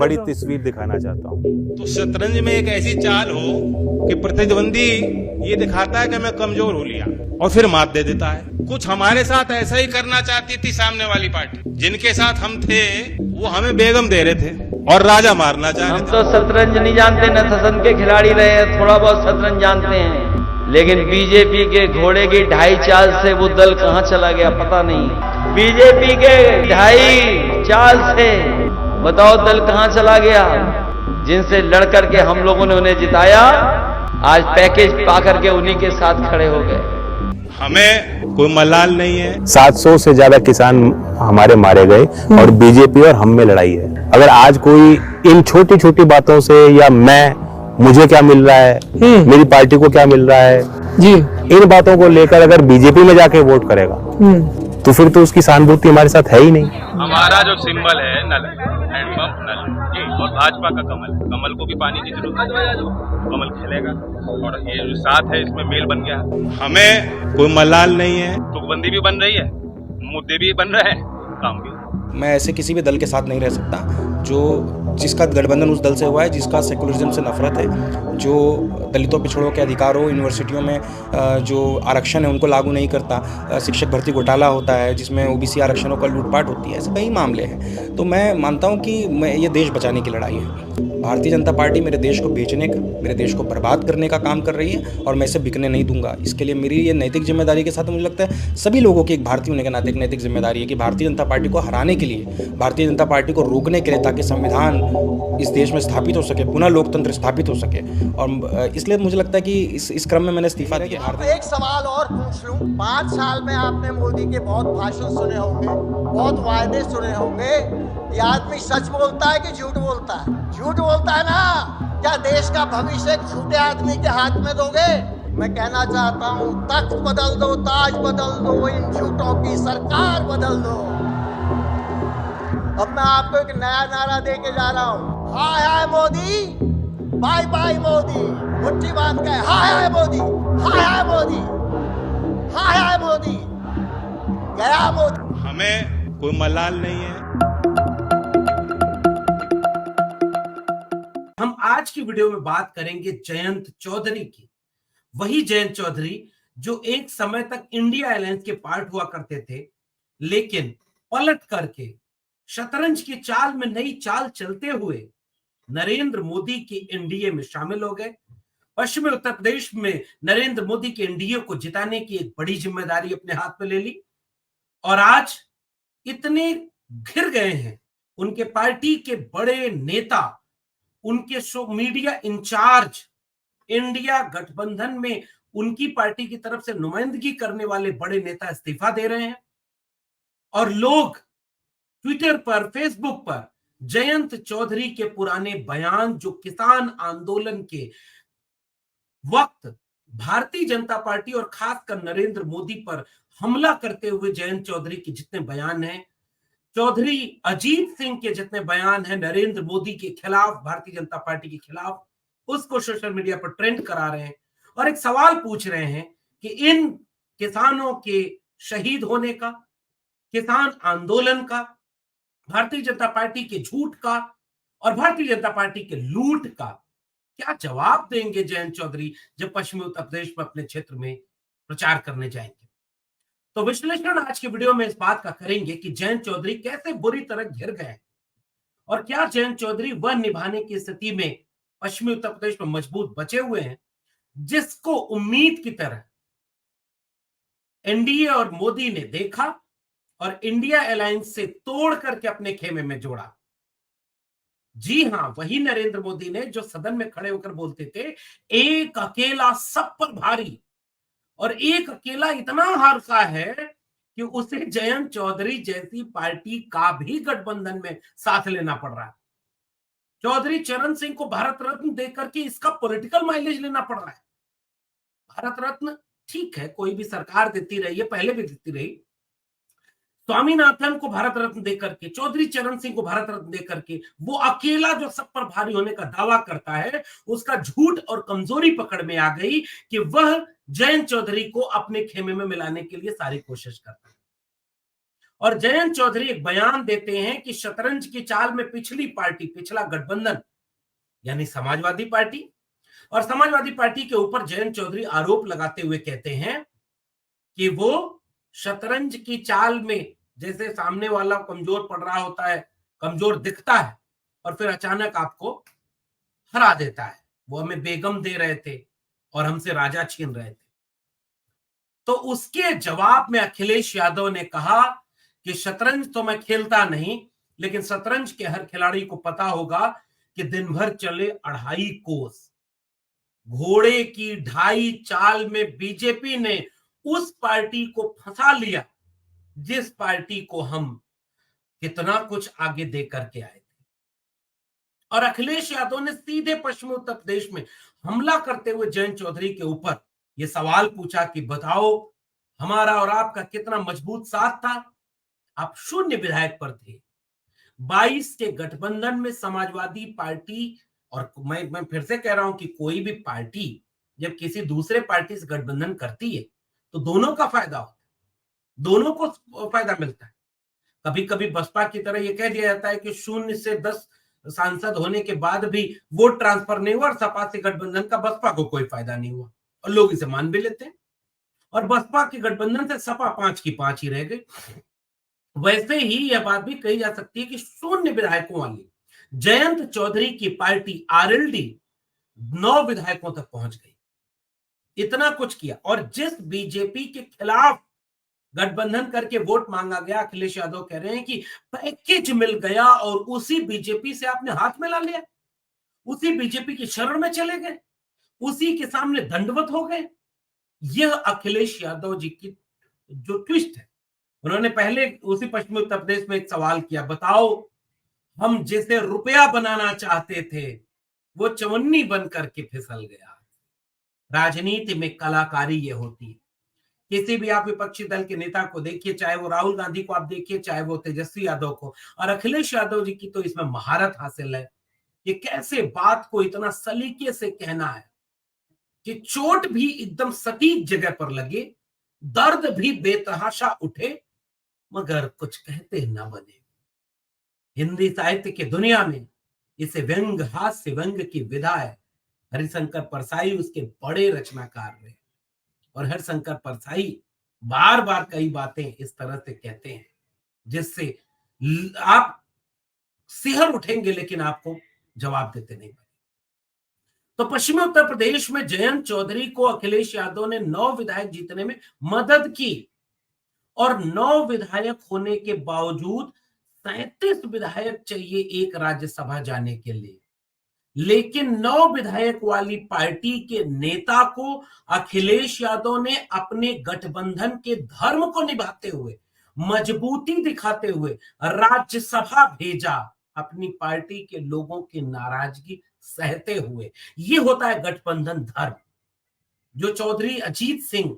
बड़ी तस्वीर दिखाना चाहता हूँ। तो शतरंज में एक ऐसी चाल हो कि प्रतिद्वंदी ये दिखाता है कि मैं कमजोर हो लिया और फिर मात दे देता है। कुछ हमारे साथ ऐसा ही करना चाहती थी सामने वाली पार्टी। जिनके साथ हम थे वो हमें बेगम दे रहे थे और राजा मारना चाह रहे थे। हम तो शतरंज नहीं जानते, न शतरंज के खिलाड़ी रहे हैं, थोड़ा बहुत शतरंज जानते हैं, लेकिन बीजेपी के घोड़े की ढाई चाल से वो दल कहां चला गया पता नहीं। बीजेपी के ढाई चाल से बताओ दल कहां चला गया। जिनसे लड़ करके हम लोगों ने उन्हें जिताया, आज पैकेज पा करके उन्हीं के साथ खड़े हो गए। हमें कोई मलाल नहीं है। 700 से ज्यादा किसान हमारे मारे गए और बीजेपी और हम में लड़ाई है। अगर आज कोई इन छोटी छोटी बातों से या मुझे क्या मिल रहा है, मेरी पार्टी को क्या मिल रहा है जी, इन बातों को लेकर अगर बीजेपी में जाके वोट करेगा तो फिर तो उसकी सहानुभूति हमारे साथ है ही नहीं। हमारा जो सिंबल है नल, हैंडपंप नल जी, और भाजपा का कमल। कमल को भी पानी की जरूरत है, कमल खिलेगा और ये जो साथ है इसमें मेल बन गया। हमें कोई मलाल नहीं है। तुकबंदी भी बन रही है, मुद्दे भी बन रहे हैं, काम भी। मैं ऐसे किसी भी दल के साथ नहीं रह सकता जिसका गठबंधन उस दल से हुआ है जिसका सेकुलरिज्म से नफरत है, जो दलितों पिछड़ों के अधिकारों, यूनिवर्सिटियों में जो आरक्षण है उनको लागू नहीं करता, शिक्षक भर्ती घोटाला होता है जिसमें ओबीसी आरक्षणों का लूटपाट होती है, ऐसे कई मामले हैं। तो मैं मानता हूं कि ये देश बचाने की लड़ाई है। भारतीय जनता पार्टी मेरे देश को बेचने का, मेरे देश को बर्बाद करने का काम कर रही है और मैं इसे बिकने नहीं दूंगा। इसके लिए मेरी ये नैतिक जिम्मेदारी के साथ मुझे लगता है सभी लोगों की एक भारतीय होने के नाते एक नैतिक जिम्मेदारी है कि भारतीय जनता पार्टी को हराने के लिए, भारतीय जनता पार्टी को रोकने के लिए, ताकि संविधान इस देश में स्थापित हो सके, पुनः लोकतंत्र स्थापित हो सके। और इसलिए मुझे लगता है कि इस क्रम में मैंने इस्तीफा दिया। एक सवाल और पूछ लूं, 5 साल में आपने मोदी के बहुत भाषण सुने होंगे, बहुत वायदे सुने होंगे। ये आदमी सच बोलता है कि झूठ बोलता है? झूठ बोलता है ना। क्या देश का भविष्य एक झूठे आदमी के हाथ में दोगे? मैं कहना चाहता हूँ, तख्त बदल दो, ताज बदल दो, इन झूठों की सरकार बदल दो। अब मैं आपको एक नया नारा दे के जा रहा हूँ। हाय हाय मोदी, बाय बाय मोदी, मुट्ठी बांध के हाय हाय मोदी, हाय हाय मोदी, हाय हाय मोदी, गया मोदी। हमें कोई मलाल नहीं है। हम आज की वीडियो में बात करेंगे जयंत चौधरी की। वही जयंत चौधरी जो एक समय तक इंडिया अलायंस के पार्ट हुआ करते थे, लेकिन पलट करके शतरंज की चाल में नई चाल चलते हुए नरेंद्र मोदी की एनडीए में शामिल हो गए। पश्चिमी उत्तर प्रदेश में नरेंद्र मोदी के एनडीए को जिताने की एक बड़ी जिम्मेदारी अपने हाथ में ले ली और आज इतने घिर गए हैं उनके पार्टी के बड़े नेता, उनके मीडिया इंचार्ज, इंडिया गठबंधन में उनकी पार्टी की तरफ से नुमाइंदगी करने वाले बड़े नेता इस्तीफा दे रहे हैं और लोग ट्विटर पर, फेसबुक पर जयंत चौधरी के पुराने बयान जो किसान आंदोलन के वक्त भारतीय जनता पार्टी और खासकर नरेंद्र मोदी पर हमला करते हुए जयंत चौधरी के जितने बयान हैं, चौधरी अजीत सिंह के जितने बयान हैं नरेंद्र मोदी के खिलाफ, भारतीय जनता पार्टी के खिलाफ, उसको सोशल मीडिया पर ट्रेंड करा रहे हैं और एक सवाल पूछ रहे हैं कि इन किसानों के शहीद होने का, किसान आंदोलन का, भारतीय जनता पार्टी के झूठ का और भारतीय जनता पार्टी के लूट का क्या जवाब देंगे जयंत चौधरी जब पश्चिमी उत्तर प्रदेश में अपने क्षेत्र में प्रचार करने जाएंगे। तो विश्लेषण आज के वीडियो में इस बात का करेंगे कि जयंत चौधरी कैसे बुरी तरह घिर गए और क्या जयंत चौधरी वह निभाने की स्थिति में पश्चिमी उत्तर प्रदेश में मजबूत बचे हुए हैं जिसको उम्मीद की तरह एनडीए और मोदी ने देखा और इंडिया अलायंस से तोड़ करके अपने खेमे में जोड़ा। जी हां, वही नरेंद्र मोदी ने जो सदन में खड़े होकर बोलते थे एक अकेला सब पर भारी, और एक अकेला इतना हारसा है कि उसे जयंत चौधरी जैसी पार्टी का भी गठबंधन में साथ लेना पड़ रहा है। चौधरी चरण सिंह को भारत रत्न देकर के इसका पॉलिटिकल माइलेज लेना पड़ रहा है। भारत रत्न ठीक है, कोई भी सरकार देती रही है, पहले भी देती रही। स्वामीनाथन को भारत रत्न देकर के, चौधरी चरण सिंह को भारत रत्न देकर के वो अकेला जो सब पर भारी होने का दावा करता है, उसका झूठ और कमजोरी पकड़ में आ गई कि वह जयंत चौधरी को अपने खेमे में मिलाने के लिए सारी कोशिश करता है। और जयंत चौधरी एक बयान देते हैं कि शतरंज की चाल में पिछली पार्टी, पिछला गठबंधन यानी समाजवादी पार्टी, और समाजवादी पार्टी के ऊपर जयंत चौधरी आरोप लगाते हुए कहते हैं कि वो शतरंज की चाल में जैसे सामने वाला कमजोर पड़ रहा होता है, कमजोर दिखता है और फिर अचानक आपको हरा देता है। वो हमें बेगम दे रहे थे और हमसे राजा छीन रहे थे। तो उसके जवाब में अखिलेश यादव ने कहा कि शतरंज तो मैं खेलता नहीं, लेकिन शतरंज के हर खिलाड़ी को पता होगा कि दिन भर चले 2.5 कोस। घोड़े की 2.5 चाल में बीजेपी ने उस पार्टी को फंसा लिया जिस पार्टी को हम कितना कुछ आगे दे करके आए थे। और अखिलेश यादव ने सीधे पश्चिमी उत्तर प्रदेश में हमला करते हुए जयंत चौधरी के ऊपर यह सवाल पूछा कि बताओ हमारा और आपका कितना मजबूत साथ था, आप 0 विधायक पर थे। 22 के गठबंधन में समाजवादी पार्टी, और मैं फिर से कह रहा हूं कि कोई भी पार्टी जब किसी दूसरे पार्टी से गठबंधन करती है तो दोनों का फायदा होता है, दोनों को फायदा मिलता है। कभी कभी बसपा की तरह यह कह दिया जाता है कि 0 से 10 सांसद होने के बाद भी वोट ट्रांसफर नहीं हुआ और सपा से गठबंधन का बसपा को कोई फायदा नहीं हुआ, और लोग इसे मान भी लेते हैं। और बसपा के गठबंधन से सपा 5 की 5 ही रह गई। वैसे ही यह बात भी कही जा सकती है कि 0 विधायकों वाली जयंत चौधरी की पार्टी आरएलडी 9 विधायकों तक पहुंच गई। इतना कुछ किया, और जिस बीजेपी के खिलाफ गठबंधन करके वोट मांगा गया, अखिलेश यादव कह रहे हैं कि पैकेज मिल गया और उसी बीजेपी से आपने हाथ मिला लिया, उसी बीजेपी की शरण में चले गए, उसी के सामने दंडवत हो गए। यह अखिलेश यादव जी की जो ट्विस्ट है। उन्होंने पहले उसी पश्चिमी उत्तर प्रदेश में एक सवाल किया, बताओ हम जिसे रुपया बनाना चाहते थे वो चवन्नी बन करके फिसल गया। राजनीति में कलाकारी ये होती है। किसी भी आप विपक्षी दल के नेता को देखिए, चाहे वो राहुल गांधी को आप देखिए, चाहे वो तेजस्वी यादव को, और अखिलेश यादव जी की तो इसमें महारत हासिल है कि कैसे बात को इतना सलीके से कहना है कि चोट भी एकदम सटीक जगह पर लगे, दर्द भी बेतहाशा उठे, मगर कुछ कहते न बने। हिंदी साहित्य की दुनिया में इसे व्यंग हास्य व्यंग की विधा है। हरिशंकर परसाई उसके बड़े रचनाकार रहे, और हरिशंकर परसाई बार बार कई बातें इस तरह से कहते हैं जिससे आप सिहर उठेंगे लेकिन आपको जवाब देते नहीं बने। तो पश्चिमी उत्तर प्रदेश में जयंत चौधरी को अखिलेश यादव ने 9 विधायक जीतने में मदद की, और 9 विधायक होने के बावजूद 37 विधायक चाहिए एक राज्यसभा जाने के लिए। लेकिन 9 विधायक वाली पार्टी के नेता को अखिलेश यादव ने अपने गठबंधन के धर्म को निभाते हुए, मजबूती दिखाते हुए राज्यसभा भेजा, अपनी पार्टी के लोगों की नाराजगी सहते हुए। ये होता है गठबंधन धर्म, जो चौधरी अजीत सिंह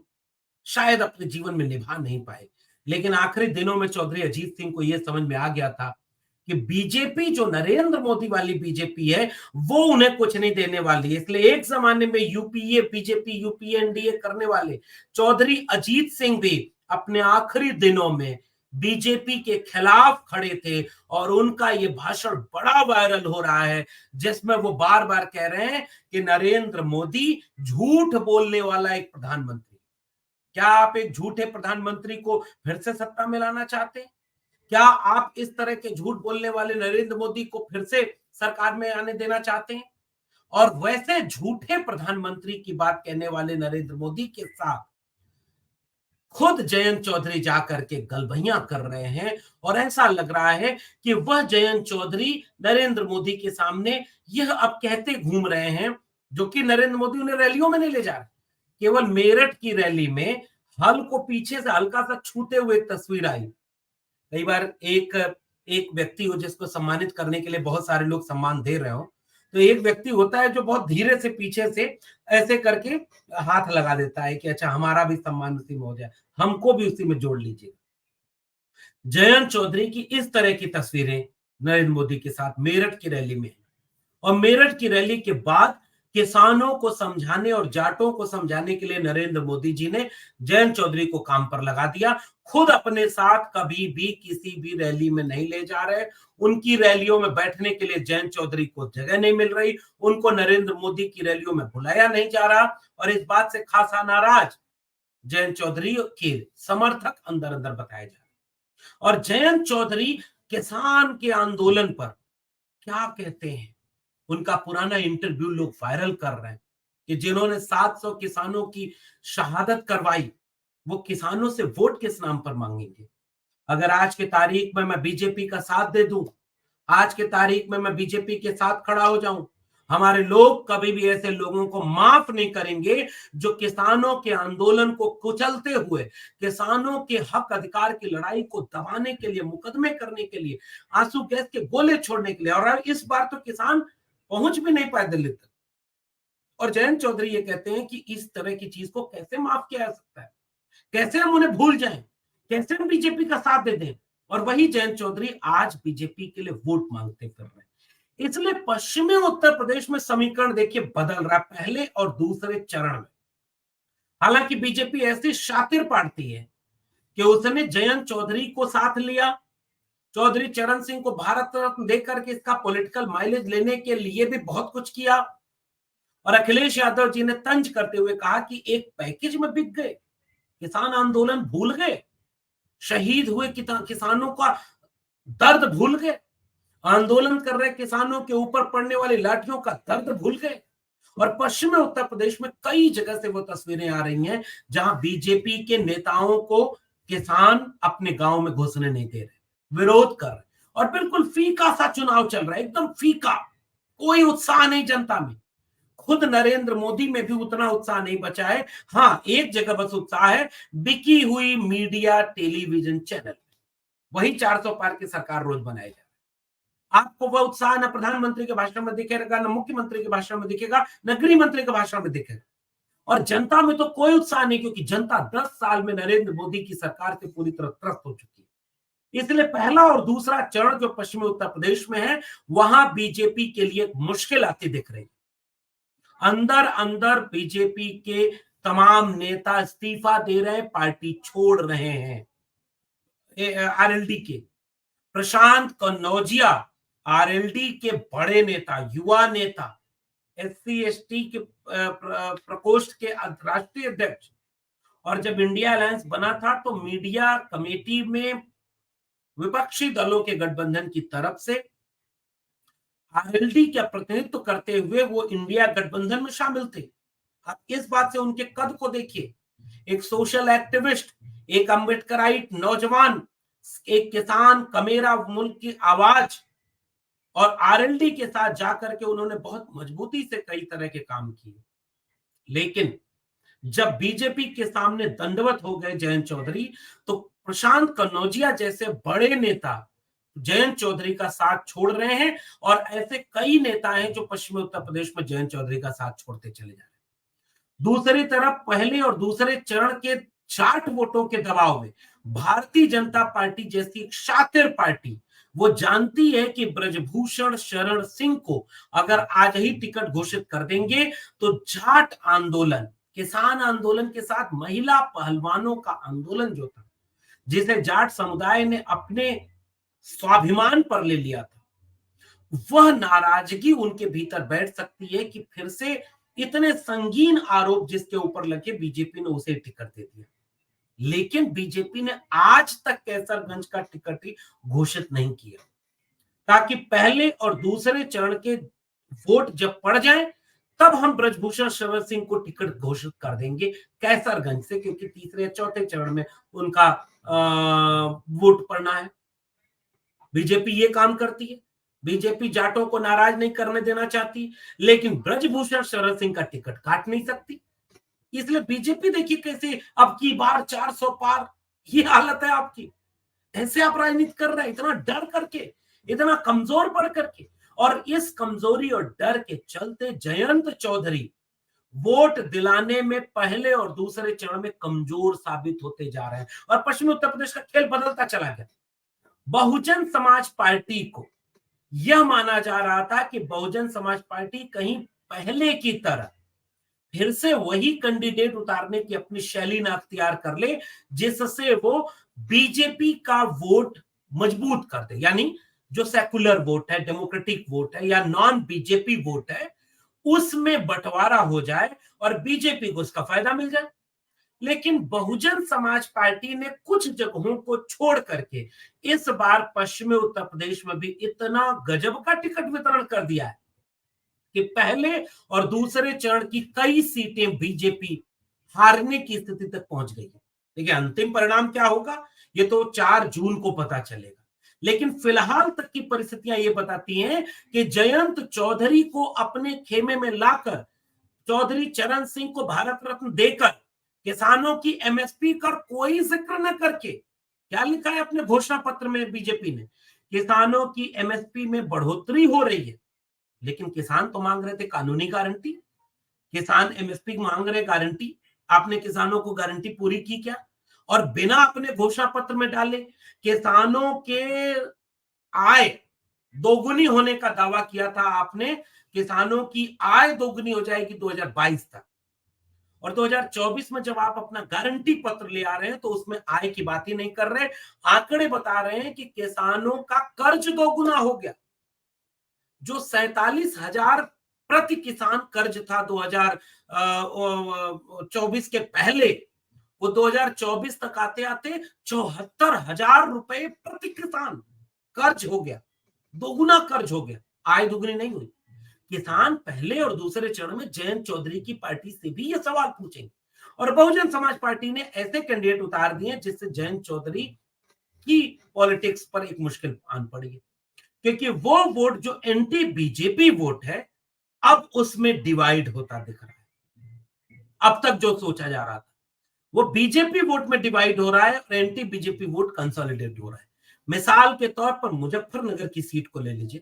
शायद अपने जीवन में निभा नहीं पाए। लेकिन आखिरी दिनों में चौधरी अजीत सिंह को यह समझ में आ गया था कि बीजेपी जो नरेंद्र मोदी वाली बीजेपी है वो उन्हें कुछ नहीं देने वाली है। इसलिए एक जमाने में यूपीए बीजेपी, यूपीए एनडीए करने वाले चौधरी अजीत सिंह भी अपने आखिरी दिनों में बीजेपी के खिलाफ खड़े थे, और उनका ये भाषण बड़ा वायरल हो रहा है जिसमें वो बार बार कह रहे हैं कि नरेंद्र मोदी झूठ बोलने वाला एक प्रधानमंत्री। क्या आप एक झूठे प्रधानमंत्री को फिर से सत्ता में लाना चाहते हैं? क्या आप इस तरह के झूठ बोलने वाले नरेंद्र मोदी को फिर से सरकार में आने देना चाहते हैं? और वैसे झूठे प्रधानमंत्री की बात कहने वाले नरेंद्र मोदी के साथ खुद जयंत चौधरी जाकर के गलबैयां कर रहे हैं, और ऐसा लग रहा है कि वह जयंत चौधरी नरेंद्र मोदी के सामने यह अब कहते घूम रहे हैं, जो कि नरेंद्र मोदी उन्हें रैलियों में नहीं ले जा रहे। केवल मेरठ की रैली में हल को पीछे से हल्का सा छूते हुए एक तस्वीर आई। कई बार एक व्यक्ति हो जिसको सम्मानित करने के लिए बहुत सारे लोग सम्मान दे रहे हो, तो एक व्यक्ति होता है जो बहुत धीरे से पीछे से ऐसे करके हाथ लगा देता है कि अच्छा हमारा भी सम्मान उसी में हो जाए, हमको भी उसी में जोड़ लीजिए। जयंत चौधरी की इस तरह की तस्वीरें नरेंद्र मोदी के साथ मेरठ की रैली में, और मेरठ की रैली के बाद किसानों को समझाने और जाटों को समझाने के लिए नरेंद्र मोदी जी ने जयंत चौधरी को काम पर लगा दिया। खुद अपने साथ कभी भी किसी भी रैली में नहीं ले जा रहे, उनकी रैलियों में बैठने के लिए जयंत चौधरी को जगह नहीं मिल रही, उनको नरेंद्र मोदी की रैलियों में बुलाया नहीं जा रहा, और इस बात से खासा नाराज जयंत चौधरी के समर्थक अंदर अंदर बताए जा रहे। और जयंत चौधरी किसान के आंदोलन पर क्या कहते हैं, उनका पुराना इंटरव्यू लोग वायरल कर रहे हैं कि जिन्होंने 700 किसानों की शहादत करवाई, वो किसानों से वोट किस नाम पर मांगेंगे। अगर आज के तारीख में मैं बीजेपी का साथ दे दूं, आज के तारीख में मैं बीजेपी के साथ खड़ा हो जाऊं, हमारे लोग कभी भी ऐसे लोगों को माफ नहीं करेंगे जो किसानों के आंदोलन को कुचलते हुए, किसानों के हक अधिकार की लड़ाई को दबाने के लिए, मुकदमे करने के लिए, आंसू गैस के गोले छोड़ने के लिए। और इस बार तो किसान पहुंच भी नहीं पाए दिल्ली तक। और जयंत चौधरी ये कहते हैं कि इस तरह की चीज को कैसे माफ किया जा सकता है, कैसे हम उन्हें भूल जाएं, कैसे हम बीजेपी का साथ दे दें। और वही जयंत चौधरी आज बीजेपी के लिए वोट मांगते फिर रहे हैं। इसलिए पश्चिमी उत्तर प्रदेश में समीकरण देखिए बदल रहा है पहले और दूसरे चरण में। हालांकि बीजेपी ऐसी शातिर पार्टी है कि उसने जयंत चौधरी को साथ लिया, चौधरी चरण सिंह को भारत रत्न देकर के इसका पॉलिटिकल माइलेज लेने के लिए भी बहुत कुछ किया, और अखिलेश यादव जी ने तंज करते हुए कहा कि एक पैकेज में बिक गए, किसान आंदोलन भूल गए, शहीद हुए किसानों का दर्द भूल गए, आंदोलन कर रहे किसानों के ऊपर पड़ने वाली लाठियों का दर्द भूल गए। और पश्चिमी उत्तर प्रदेश में कई जगह से वो तस्वीरें आ रही हैं जहां बीजेपी के नेताओं को किसान अपने गांव में घुसने नहीं दे रहे, विरोध कर रहे, और बिल्कुल फीका सा चुनाव चल रहा है, एकदम फीका, कोई उत्साह नहीं जनता में। खुद नरेंद्र मोदी में भी उतना उत्साह नहीं बचा है। हाँ, एक जगह बस उत्साह है, बिकी हुई मीडिया टेलीविजन चैनल, वही 400 पार की सरकार रोज बनाए जा रहा है। आपको वह उत्साह न प्रधानमंत्री के भाषण में दिखेगा, न मुख्यमंत्री के भाषण में दिखेगा, न गृह मंत्री के भाषण में दिखेगा। और जनता में तो कोई उत्साह नहीं, क्योंकि जनता 10 साल में नरेंद्र मोदी की सरकार से पूरी तरह त्रस्त हो चुकी है। इसलिए पहला और दूसरा चरण जो पश्चिमी उत्तर प्रदेश में है, वहां बीजेपी के लिए मुश्किल आती दिख रही है। अंदर अंदर बीजेपी के तमाम नेता इस्तीफा दे रहे हैं, पार्टी छोड़ रहे हैं। आरएलडी के प्रशांत कन्नौजिया, आरएलडी के बड़े नेता, युवा नेता, एससी एसटी के प्रकोष्ठ के राष्ट्रीय अध्यक्ष, और जब इंडिया अलायंस बना था तो मीडिया कमेटी में विपक्षी दलों के गठबंधन की तरफ से आरएलडी का प्रतिनिधित्व करते हुए वो इंडिया गठबंधन में शामिल थे। आप इस बात से उनके कद को देखिए, एक सोशल एक्टिविस्ट, एक अम्बेडकराइट नौजवान, एक किसान, कमेरा मुल्क की आवाज, और आरएलडी के साथ जाकर के उन्होंने बहुत मजबूती से कई तरह के काम किए। लेकिन जब बीजेपी के सामने दंडवत हो गए जयंत चौधरी, तो प्रशांत कन्नौजिया जैसे बड़े नेता जयंत चौधरी का साथ छोड़ रहे हैं, और ऐसे कई नेता हैं जो पश्चिमी उत्तर प्रदेश में जयंत चौधरी का साथ छोड़ते चले जा रहे हैं। दूसरी तरफ पहले और दूसरे चरण के जाट वोटों के दबाव में भारतीय जनता पार्टी जैसी एक शातिर पार्टी, वो जानती है कि ब्रजभूषण शरण सिंह को अगर आज ही टिकट घोषित कर देंगे तो जाट आंदोलन, किसान आंदोलन के साथ महिला पहलवानों का आंदोलन जो था, जिसे जाट समुदाय ने अपने स्वाभिमान पर ले लिया था, वह नाराजगी उनके भीतर बैठ सकती है कि फिर से इतने संगीन आरोप जिसके ऊपर लगे, बीजेपी ने उसे टिकट दे दिया। लेकिन बीजेपी ने आज तक कैसरगंज का टिकट ही घोषित नहीं किया, ताकि पहले और दूसरे चरण के वोट जब पड़ जाएं तब हम ब्रजभूषण शरण सिंह को टिकट घोषित कर देंगे कैसरगंज से, क्योंकि तीसरे या चौथे चरण में उनका वोट पड़ना है। बीजेपी ये काम करती है, बीजेपी जाटों को नाराज नहीं करने देना चाहती, लेकिन ब्रजभूषण शरण सिंह का टिकट काट नहीं सकती। इसलिए बीजेपी देखिए कैसे अब की बार 400 पार, ये हालत है आपकी। ऐसे आप राजनीति कर रहे हैं, इतना डर करके, इतना कमजोर पड़ करके। और इस कमजोरी और डर के चलते जयंत चौधरी वोट दिलाने में पहले और दूसरे चरण में कमजोर साबित होते जा रहे हैं, और पश्चिमी उत्तर प्रदेश का खेल बदलता चला गया। बहुजन समाज पार्टी को यह माना जा रहा था कि बहुजन समाज पार्टी कहीं पहले की तरह फिर से वही कैंडिडेट उतारने की अपनी शैली न अख्तियार कर ले जिससे वो बीजेपी का वोट मजबूत कर दे, यानी जो सेकुलर वोट है, डेमोक्रेटिक वोट है या नॉन बीजेपी वोट है, उसमें बंटवारा हो जाए और बीजेपी को उसका फायदा मिल जाए। लेकिन बहुजन समाज पार्टी ने कुछ जगहों को छोड़ करके इस बार पश्चिमी उत्तर प्रदेश में भी इतना गजब का टिकट वितरण कर दिया है कि पहले और दूसरे चरण की कई सीटें बीजेपी हारने की स्थिति तक पहुंच गई है। देखिए अंतिम परिणाम क्या होगा ये तो 4 जून को पता चलेगा, लेकिन फिलहाल तक की परिस्थितियां ये बताती हैं कि जयंत चौधरी को अपने खेमे में लाकर चौधरी चरण सिंह को भारत रत्न देकर किसानों की एमएसपी का कोई जिक्र न करके, क्या लिखा है अपने घोषणा पत्र में बीजेपी ने, किसानों की एमएसपी में बढ़ोतरी हो रही है। लेकिन किसान तो मांग रहे थे कानूनी गारंटी, किसान एमएसपी मांग रहे गारंटी, आपने किसानों को गारंटी पूरी की क्या? और बिना अपने घोषणा पत्र में डाले किसानों के आय दोगुनी होने का दावा किया था आपने, किसानों की आय दोगुनी हो जाएगी 2022 तक, और 2024 में जब आप अपना गारंटी पत्र ले आ रहे हैं तो उसमें आय की बात ही नहीं कर रहे, आंकड़े बता रहे हैं कि किसानों का कर्ज दोगुना हो गया। जो 47,000 प्रति किसान कर्ज था 2024 के पहले, वो 2024 तक आते आते 74,000 रुपए प्रति किसान कर्ज हो गया, दोगुना कर्ज हो गया, आय दोगुनी नहीं हुई। किसान पहले और दूसरे चरण में जयंत चौधरी की पार्टी से भी ये सवाल पूछेंगे, और बहुजन समाज पार्टी ने ऐसे कैंडिडेट उतार दिए जिससे जयंत चौधरी की पॉलिटिक्स पर एक मुश्किल आन पड़ी है, क्योंकि वो वोट जो एंटी बीजेपी वोट है अब उसमें डिवाइड होता दिख रहा है। अब तक जो सोचा जा रहा था वो बीजेपी वोट में डिवाइड हो रहा है और एंटी बीजेपी वोट कंसोलिडेट हो रहा है। मिसाल के तौर पर मुजफ्फरनगर की सीट को ले लीजिए,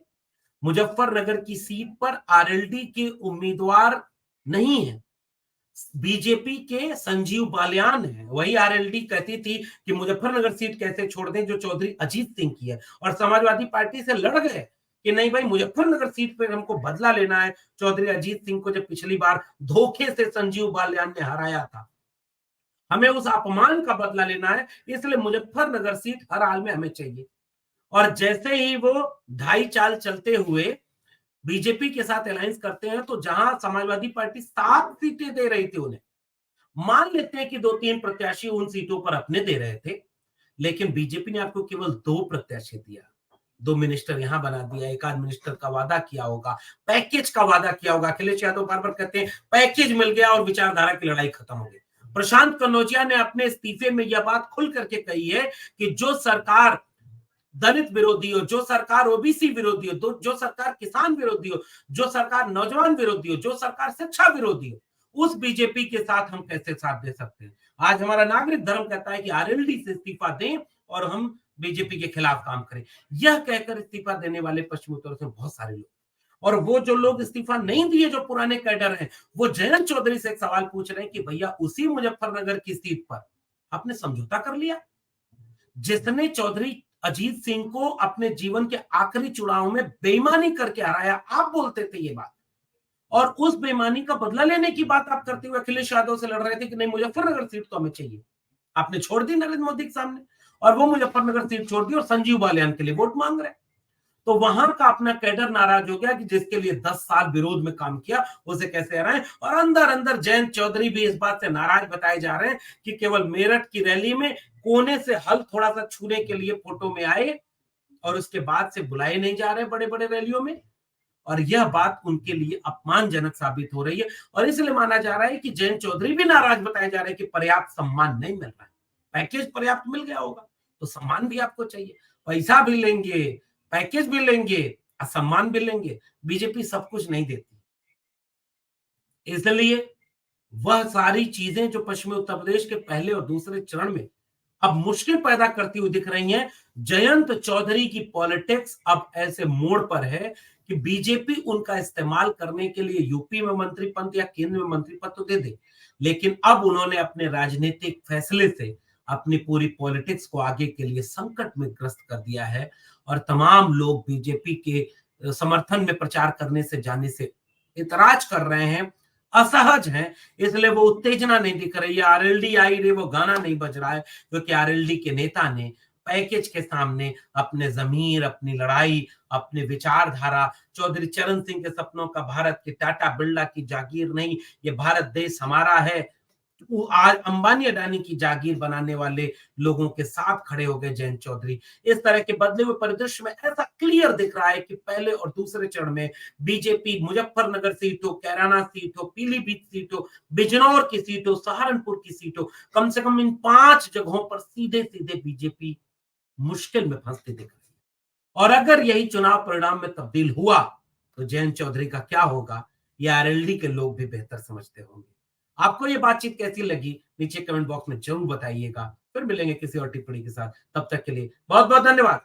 मुजफ्फरनगर की सीट पर आरएलडी के उम्मीदवार नहीं है, बीजेपी के संजीव बालियान है। वही आरएलडी कहती थी कि मुजफ्फरनगर सीट कैसे छोड़ दें जो चौधरी अजीत सिंह की है, और समाजवादी पार्टी से लड़ गए कि नहीं भाई मुजफ्फरनगर सीट पर हमको बदला लेना है चौधरी अजीत सिंह को, जब पिछली बार धोखे से संजीव बालियान ने हराया था, हमें उस अपमान का बदला लेना है, इसलिए मुजफ्फरनगर सीट हर हाल में हमें चाहिए। और जैसे ही वो ढाई चाल चलते हुए बीजेपी के साथ अलायंस करते हैं, तो जहां समाजवादी पार्टी 7 सीटें दे रही थी उन्हें, मान लेते हैं कि 2-3 प्रत्याशी उन सीटों पर अपने दे रहे थे, लेकिन बीजेपी ने आपको केवल 2 प्रत्याशी दिया, 2 मिनिस्टर यहां बना दिया, एक आध मिनिस्टर का वादा किया होगा, पैकेज का वादा किया होगा। अखिलेश यादव बार बार कहते हैं पैकेज मिल गया और विचारधारा की लड़ाई खत्म हो गई। प्रशांत कनौजिया ने अपने इस्तीफे में यह बात खुल करके कही है कि जो सरकार दलित विरोधी हो, जो सरकार ओबीसी विरोधी हो, जो सरकार किसान विरोधी हो, जो सरकार नौजवान विरोधी हो, जो सरकार शिक्षा विरोधी हो, उस बीजेपी के साथ हम कैसे साथ दे सकते हैं। आज हमारा नागरिक धर्म कहता है कि आरएलडी से इस्तीफा दें और हम बीजेपी के खिलाफ काम करें। यह कहकर इस्तीफा देने वाले पश्चिमी उत्तर में बहुत सारे लोग, और वो जो लोग इस्तीफा नहीं दिए जो पुराने कैडर हैं, वो जयंत चौधरी से एक सवाल पूछ रहे हैं कि भैया उसी मुजफ्फरनगर की सीट पर आपने समझौता कर लिया, जिसने चौधरी अजीत सिंह को अपने जीवन के आखिरी चुनाव में बेईमानी करके हराया। आप बोलते थे ये बात, और उस बेईमानी का बदला लेने की बात आप करते हुए अखिलेश यादव से लड़ रहे थे कि नहीं मुजफ्फरनगर सीट तो हमें चाहिए। आपने छोड़ दी नरेंद्र मोदी के सामने, और वो मुजफ्फरनगर सीट छोड़ दी और संजीव बालियान के लिए वोट मांग रहे। तो वहां का अपना कैडर नाराज हो गया कि जिसके लिए 10 साल विरोध में काम किया उसे कैसे हराएं, और अंदर अंदर जयंत चौधरी भी इस बात से नाराज बताए जा रहे हैं कि केवल मेरठ की रैली में कोने से हल थोड़ा सा छूने के लिए फोटो में आए और उसके बाद से बुलाए नहीं जा रहे बड़े बड़े रैलियों में, और यह बात उनके लिए अपमानजनक साबित हो रही है। और इसलिए माना जा रहा है कि जयंत चौधरी भी नाराज बताए जा रहे हैं कि पर्याप्त सम्मान नहीं मिल रहा है। पैकेज पर्याप्त मिल गया होगा तो सम्मान भी आपको चाहिए, पैसा भी लेंगे, पैकेज भी लेंगे, सम्मान भी लेंगे। बीजेपी सब कुछ नहीं देती, इसलिए वह सारी चीजें जो पश्चिमी उत्तर प्रदेश के पहले और दूसरे चरण में अब मुश्किल पैदा करती हुई दिख रही हैं। जयंत चौधरी की पॉलिटिक्स अब ऐसे मोड़ पर है कि बीजेपी उनका इस्तेमाल करने के लिए यूपी में मंत्री पद या केंद्र में मंत्री पद तो दे दे, लेकिन अब उन्होंने अपने राजनीतिक फैसले से अपनी पूरी पॉलिटिक्स को आगे के लिए संकट में ग्रस्त कर दिया है, और तमाम लोग बीजेपी के समर्थन में प्रचार करने से जाने से इतराज कर रहे हैं, असहज हैं, इसलिए वो उत्तेजना नहीं दिख रही है। आरएलडी आई रे वो गाना नहीं बज रहा है, क्योंकि आरएलडी के नेता ने पैकेज के सामने अपने जमीर, अपनी लड़ाई, अपनी विचारधारा, चौधरी चरण सिंह के सपनों का भारत की टाटा बिरला की जागीर नहीं, ये भारत देश हमारा है, वो आज अंबानी अडानी की जागीर बनाने वाले लोगों के साथ खड़े हो गए जयंत चौधरी। इस तरह के बदले हुए परिदृश्य में ऐसा क्लियर दिख रहा है कि पहले और दूसरे चरण में बीजेपी मुजफ्फरनगर सीट हो, कैराना सीट हो, पीलीभीत सीट हो, बिजनौर की सीट हो, सहारनपुर की सीट हो, कम से कम इन 5 जगहों पर सीधे सीधे बीजेपी मुश्किल में फंसती दिख रही है। और अगर यही चुनाव परिणाम में तब्दील हुआ तो जयंत चौधरी का क्या होगा, ये आरएलडी के लोग भी बेहतर समझते होंगे। आपको ये बातचीत कैसी लगी, नीचे कमेंट बॉक्स में जरूर बताइएगा। फिर मिलेंगे किसी और टिप्पणी के साथ, तब तक के लिए बहुत बहुत धन्यवाद।